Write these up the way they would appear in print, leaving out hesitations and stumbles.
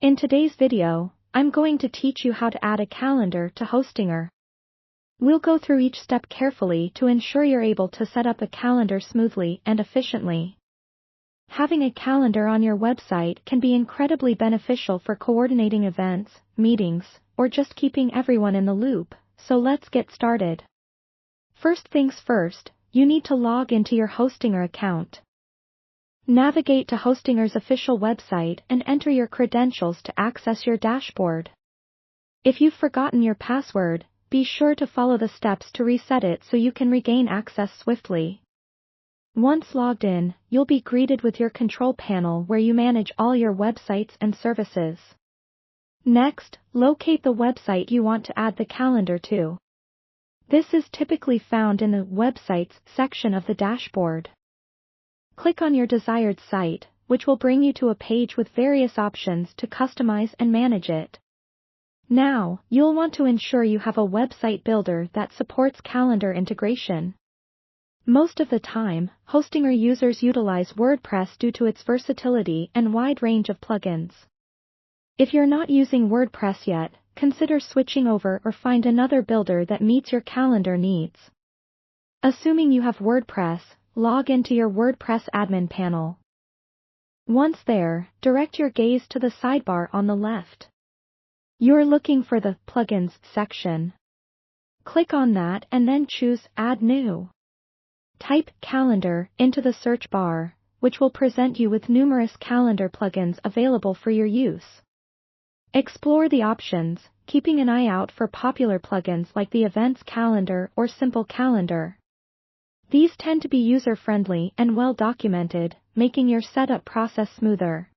In today's video, I'm going to teach you how to add a calendar to Hostinger. We'll go through each step carefully to ensure you're able to set up a calendar smoothly and efficiently. Having a calendar on your website can be incredibly beneficial for coordinating events, meetings, or just keeping everyone in the loop, so let's get started. First things first, you need to log into your Hostinger account. Navigate to Hostinger's official website and enter your credentials to access your dashboard. If you've forgotten your password, be sure to follow the steps to reset it so you can regain access swiftly. Once logged in, you'll be greeted with your control panel where you manage all your websites and services. Next, locate the website you want to add the calendar to. This is typically found in the Websites section of the dashboard. Click on your desired site, which will bring you to a page with various options to customize and manage it. Now, you'll want to ensure you have a website builder that supports calendar integration. Most of the time, Hostinger users utilize WordPress due to its versatility and wide range of plugins. If you're not using WordPress yet, consider switching over or find another builder that meets your calendar needs. Assuming you have WordPress, log into your WordPress admin panel. Once there, direct your gaze to the sidebar on the left. You're looking for the Plugins section. Click on that and then choose Add New. Type Calendar into the search bar, which will present you with numerous calendar plugins available for your use. Explore the options, keeping an eye out for popular plugins like the Events Calendar or Simple Calendar. These tend to be user-friendly and well-documented, making your setup process smoother.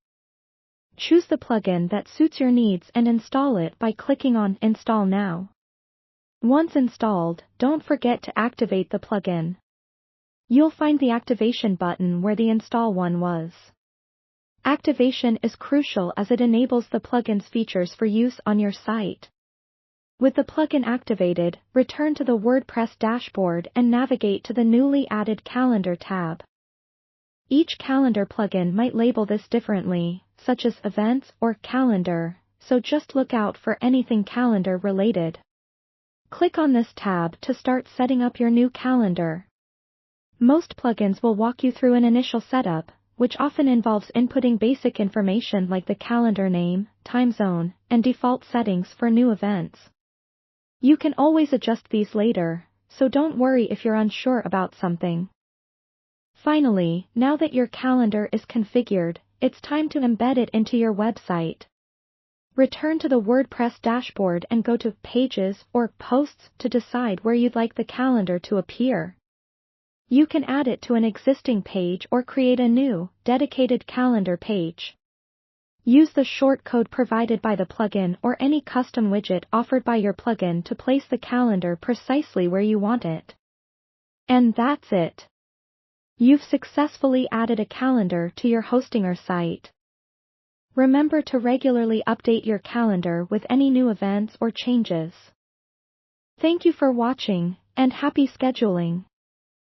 Choose the plugin that suits your needs and install it by clicking on Install Now. Once installed, don't forget to activate the plugin. You'll find the activation button where the install one was. Activation is crucial as it enables the plugin's features for use on your site. With the plugin activated, return to the WordPress dashboard and navigate to the newly added Calendar tab. Each calendar plugin might label this differently, such as Events or Calendar, so just look out for anything calendar related. Click on this tab to start setting up your new calendar. Most plugins will walk you through an initial setup, which often involves inputting basic information like the calendar name, time zone, and default settings for new events. You can always adjust these later, so don't worry if you're unsure about something. Finally, now that your calendar is configured, it's time to embed it into your website. Return to the WordPress dashboard and go to Pages or Posts to decide where you'd like the calendar to appear. You can add it to an existing page or create a new, dedicated calendar page. Use the shortcode provided by the plugin or any custom widget offered by your plugin to place the calendar precisely where you want it. And that's it. You've successfully added a calendar to your Hostinger site. Remember to regularly update your calendar with any new events or changes. Thank you for watching, and happy scheduling.